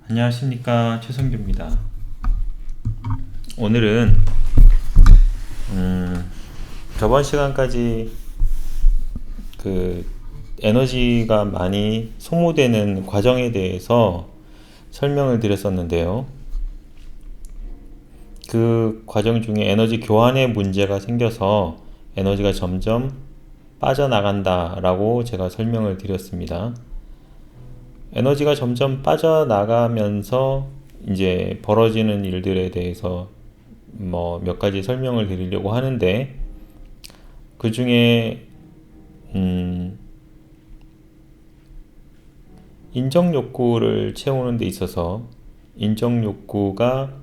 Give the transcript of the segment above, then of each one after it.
안녕하십니까, 최성규입니다. 오늘은 저번 시간까지 그 에너지가 많이 소모되는 과정에 대해서 설명을 드렸었는데요. 그 과정 중에 에너지 교환에 문제가 생겨서 에너지가 점점 빠져나간다라고 제가 설명을 드렸습니다. 에너지가 점점 빠져나가면서 이제 벌어지는 일들에 대해서 뭐 몇 가지 설명을 드리려고 하는데, 그 중에 인정 욕구를 채우는 데 있어서 인정 욕구가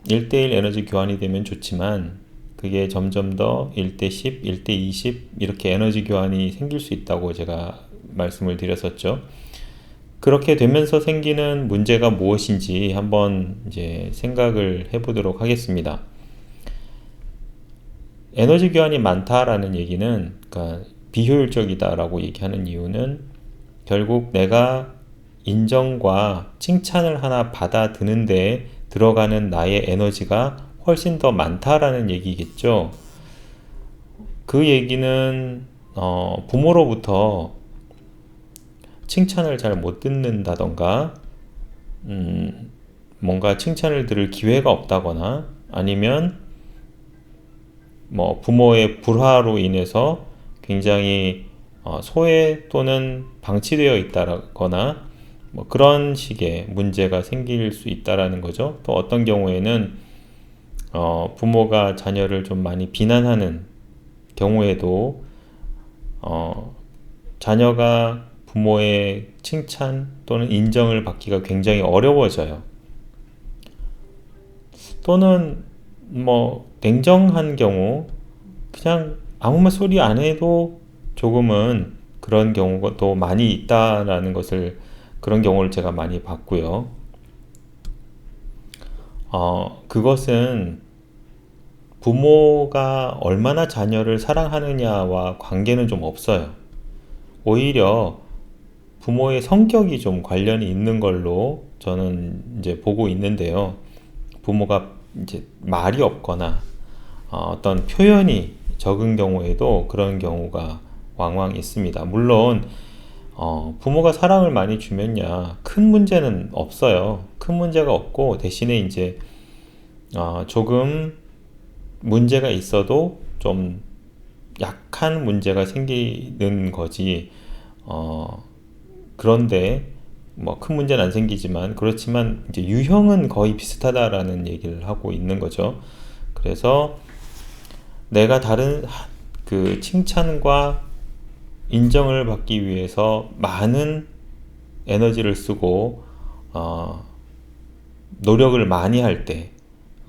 1대1 에너지 교환이 되면 좋지만, 그게 점점 더 1대10, 1대20 이렇게 에너지 교환이 생길 수 있다고 제가 말씀을 드렸었죠. 그렇게 되면서 생기는 문제가 무엇인지 한번 이제 생각을 해보도록 하겠습니다. 에너지 교환이 많다라는 얘기는, 그러니까 비효율적이다라고 얘기하는 이유는, 결국 내가 인정과 칭찬을 하나 받아드는데 들어가는 나의 에너지가 훨씬 더 많다라는 얘기겠죠. 그 얘기는 부모로부터 칭찬을 잘 못 듣는다던가, 뭔가 칭찬을 들을 기회가 없다거나, 아니면 뭐 부모의 불화로 인해서 굉장히 소외 또는 방치되어 있다거나, 뭐 그런 식의 문제가 생길 수 있다라는 거죠. 또 어떤 경우에는 부모가 자녀를 좀 많이 비난하는 경우에도 자녀가 부모의 칭찬 또는 인정을 받기가 굉장히 어려워져요. 또는 뭐 냉정한 경우, 그냥 아무 말 소리 안 해도 조금은 그런 경우가 또 많이 있다라는 것을, 그런 경우를 제가 많이 봤고요. 그것은 부모가 얼마나 자녀를 사랑하느냐와 관계는 좀 없어요. 오히려 부모의 성격이 좀 관련이 있는 걸로 저는 이제 보고 있는데요. 부모가 이제 말이 없거나 어떤 표현이 적은 경우에도 그런 경우가 왕왕 있습니다. 물론 부모가 사랑을 많이 주면야 큰 문제는 없어요. 큰 문제가 없고, 대신에 이제 조금 문제가 있어도 좀 약한 문제가 생기는 거지. 그런데 뭐 큰 문제는 안 생기지만, 그렇지만 이제 유형은 거의 비슷하다라는 얘기를 하고 있는 거죠. 그래서 내가 다른 그 칭찬과 인정을 받기 위해서 많은 에너지를 쓰고 노력을 많이 할 때,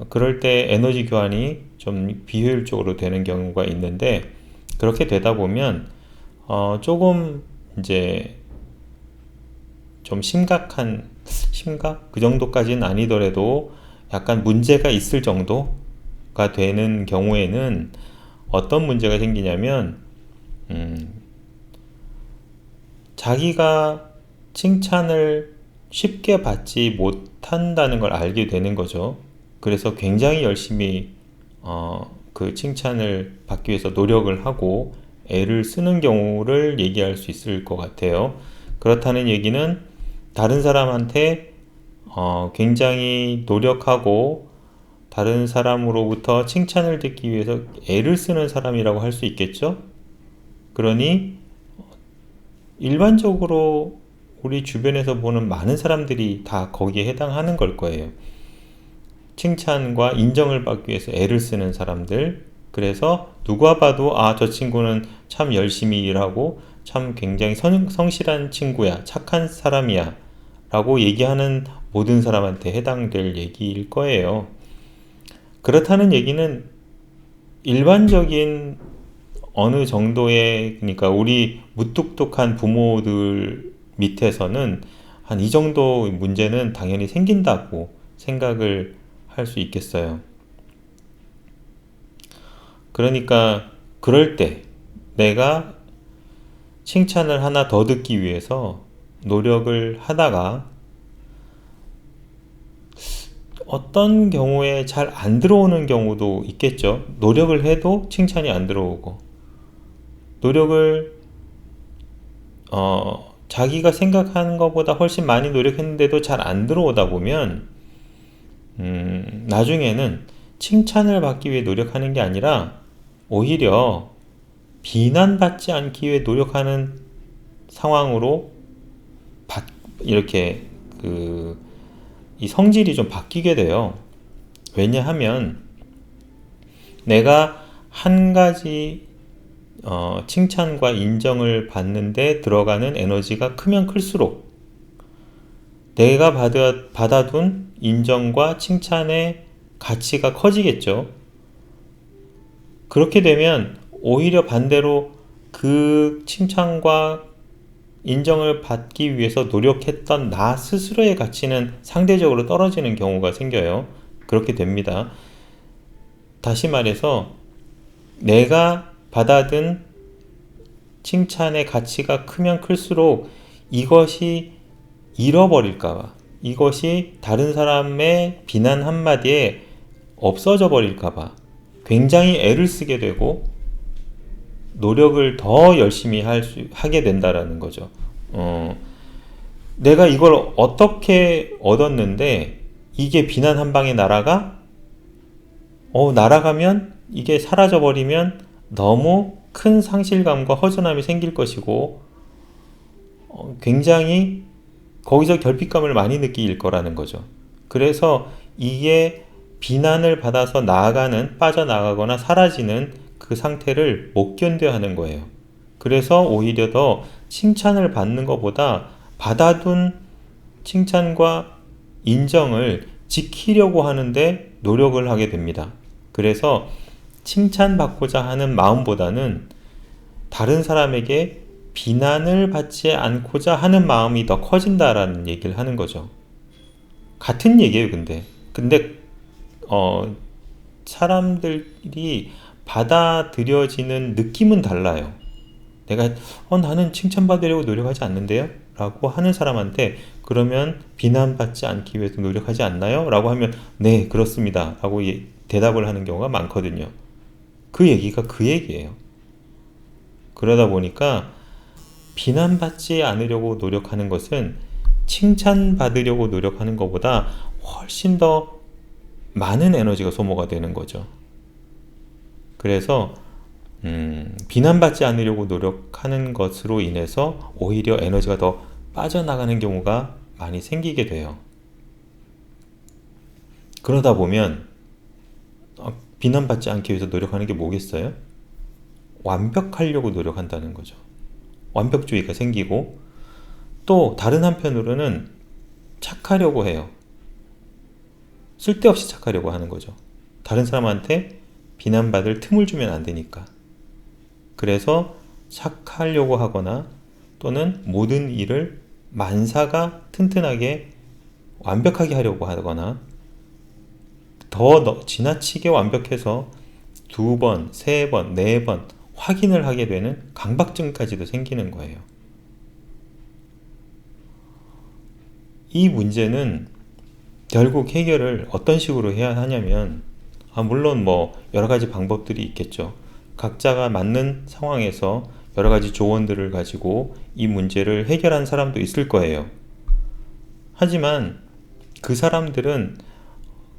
그럴 때 에너지 교환이 좀 비효율적으로 되는 경우가 있는데, 그렇게 되다 보면 조금 이제 좀 심각? 그 정도까지는 아니더라도 약간 문제가 있을 정도가 되는 경우에는 어떤 문제가 생기냐면, 자기가 칭찬을 쉽게 받지 못한다는 걸 알게 되는 거죠. 그래서 굉장히 열심히 그 칭찬을 받기 위해서 노력을 하고 애를 쓰는 경우를 얘기할 수 있을 것 같아요. 그렇다는 얘기는 다른 사람한테 굉장히 노력하고 다른 사람으로부터 칭찬을 듣기 위해서 애를 쓰는 사람이라고 할 수 있겠죠? 그러니 일반적으로 우리 주변에서 보는 많은 사람들이 다 거기에 해당하는 걸 거예요. 칭찬과 인정을 받기 위해서 애를 쓰는 사람들. 그래서 누가 봐도 저 친구는 참 열심히 일하고 참 굉장히 성실한 친구야, 착한 사람이야 라고 얘기하는 모든 사람한테 해당될 얘기일 거예요. 그렇다는 얘기는 일반적인 어느 정도의, 그러니까 우리 무뚝뚝한 부모들 밑에서는 한 이 정도 문제는 당연히 생긴다고 생각을 할 수 있겠어요. 그러니까 그럴 때 내가 칭찬을 하나 더 듣기 위해서 노력을 하다가 어떤 경우에 잘 안 들어오는 경우도 있겠죠. 노력을 해도 칭찬이 안 들어오고, 노력을 자기가 생각하는 것보다 훨씬 많이 노력했는데도 잘 안 들어오다 보면 나중에는 칭찬을 받기 위해 노력하는 게 아니라 오히려 비난받지 않기 위해 노력하는 상황으로 이렇게 이 성질이 좀 바뀌게 돼요. 왜냐하면 내가 한 가지 칭찬과 인정을 받는데 들어가는 에너지가 크면 클수록 내가 받아둔 인정과 칭찬의 가치가 커지겠죠. 그렇게 되면 오히려 반대로 그 칭찬과 인정을 받기 위해서 노력했던 나 스스로의 가치는 상대적으로 떨어지는 경우가 생겨요. 그렇게 됩니다. 다시 말해서 내가 받아든 칭찬의 가치가 크면 클수록 이것이 잃어버릴까봐, 이것이 다른 사람의 비난 한마디에 없어져 버릴까봐 굉장히 애를 쓰게 되고 노력을 더 열심히 하게 된다라는 거죠. 내가 이걸 어떻게 얻었는데 이게 비난 한 방에 날아가면 이게 사라져 버리면 너무 큰 상실감과 허전함이 생길 것이고 굉장히 거기서 결핍감을 많이 느낄 거라는 거죠. 그래서 이게 비난을 받아서 빠져나가거나 사라지는 그 상태를 못 견뎌 하는 거예요. 그래서 오히려 더 칭찬을 받는 것보다 받아둔 칭찬과 인정을 지키려고 하는데 노력을 하게 됩니다. 그래서 칭찬받고자 하는 마음보다는 다른 사람에게 비난을 받지 않고자 하는 마음이 더 커진다라는 얘기를 하는 거죠. 같은 얘기예요, 근데 사람들이 받아들여지는 느낌은 달라요. 내가 나는 칭찬받으려고 노력하지 않는데요? 라고 하는 사람한테 그러면 비난받지 않기 위해서 노력하지 않나요? 라고 하면 네, 그렇습니다. 라고 대답을 하는 경우가 많거든요. 그 얘기가 그 얘기예요. 그러다 보니까 비난받지 않으려고 노력하는 것은 칭찬받으려고 노력하는 것보다 훨씬 더 많은 에너지가 소모가 되는 거죠. 그래서 비난받지 않으려고 노력하는 것으로 인해서 오히려 에너지가 더 빠져나가는 경우가 많이 생기게 돼요. 그러다 보면 비난받지 않기 위해서 노력하는 게 뭐겠어요? 완벽하려고 노력한다는 거죠. 완벽주의가 생기고 또 다른 한편으로는 착하려고 해요. 쓸데없이 착하려고 하는 거죠. 다른 사람한테 비난받을 틈을 주면 안 되니까. 그래서 착하려고 하거나 또는 모든 일을 만사가 튼튼하게 완벽하게 하려고 하거나 더 지나치게 완벽해서 2번, 3번, 4번 확인을 하게 되는 강박증까지도 생기는 거예요. 이 문제는 결국 해결을 어떤 식으로 해야 하냐면 물론 여러 가지 방법들이 있겠죠. 각자가 맞는 상황에서 여러 가지 조언들을 가지고 이 문제를 해결한 사람도 있을 거예요. 하지만 그 사람들은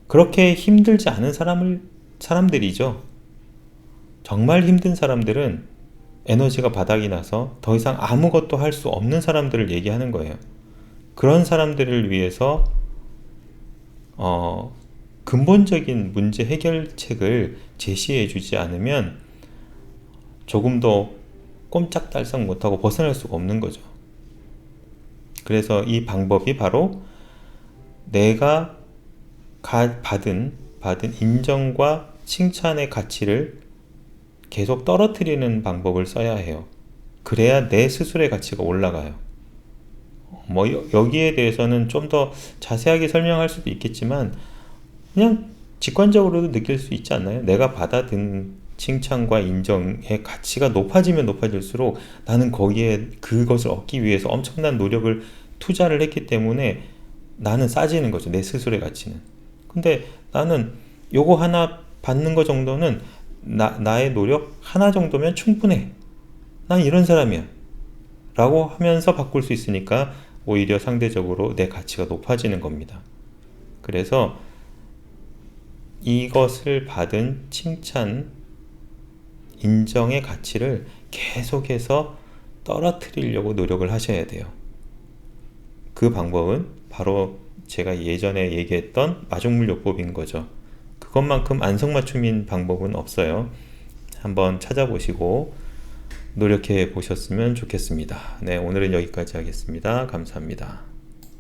그렇게 힘들지 않은 사람들이죠. 정말 힘든 사람들은 에너지가 바닥이 나서 더 이상 아무것도 할 수 없는 사람들을 얘기하는 거예요. 그런 사람들을 위해서 근본적인 문제 해결책을 제시해 주지 않으면 조금 더 꼼짝달싹 못하고 벗어날 수가 없는 거죠. 그래서 이 방법이 바로 내가 받은 인정과 칭찬의 가치를 계속 떨어뜨리는 방법을 써야 해요. 그래야 내 스스로의 가치가 올라가요. 여기에 대해서는 좀 더 자세하게 설명할 수도 있겠지만 그냥 직관적으로도 느낄 수 있지 않나요? 내가 받아든 칭찬과 인정의 가치가 높아지면 높아질수록 나는 거기에 그것을 얻기 위해서 엄청난 노력을 투자를 했기 때문에 나는 싸지는 거죠. 내 스스로의 가치는. 근데 나는 요거 하나 받는 거 정도는 나의 노력 하나 정도면 충분해. 난 이런 사람이야. 라고 하면서 바꿀 수 있으니까 오히려 상대적으로 내 가치가 높아지는 겁니다. 그래서 이것을 받은 칭찬, 인정의 가치를 계속해서 떨어뜨리려고 노력을 하셔야 돼요. 그 방법은 바로 제가 예전에 얘기했던 마중물요법인 거죠. 그것만큼 안성맞춤인 방법은 없어요. 한번 찾아보시고 노력해 보셨으면 좋겠습니다. 네, 오늘은 여기까지 하겠습니다. 감사합니다.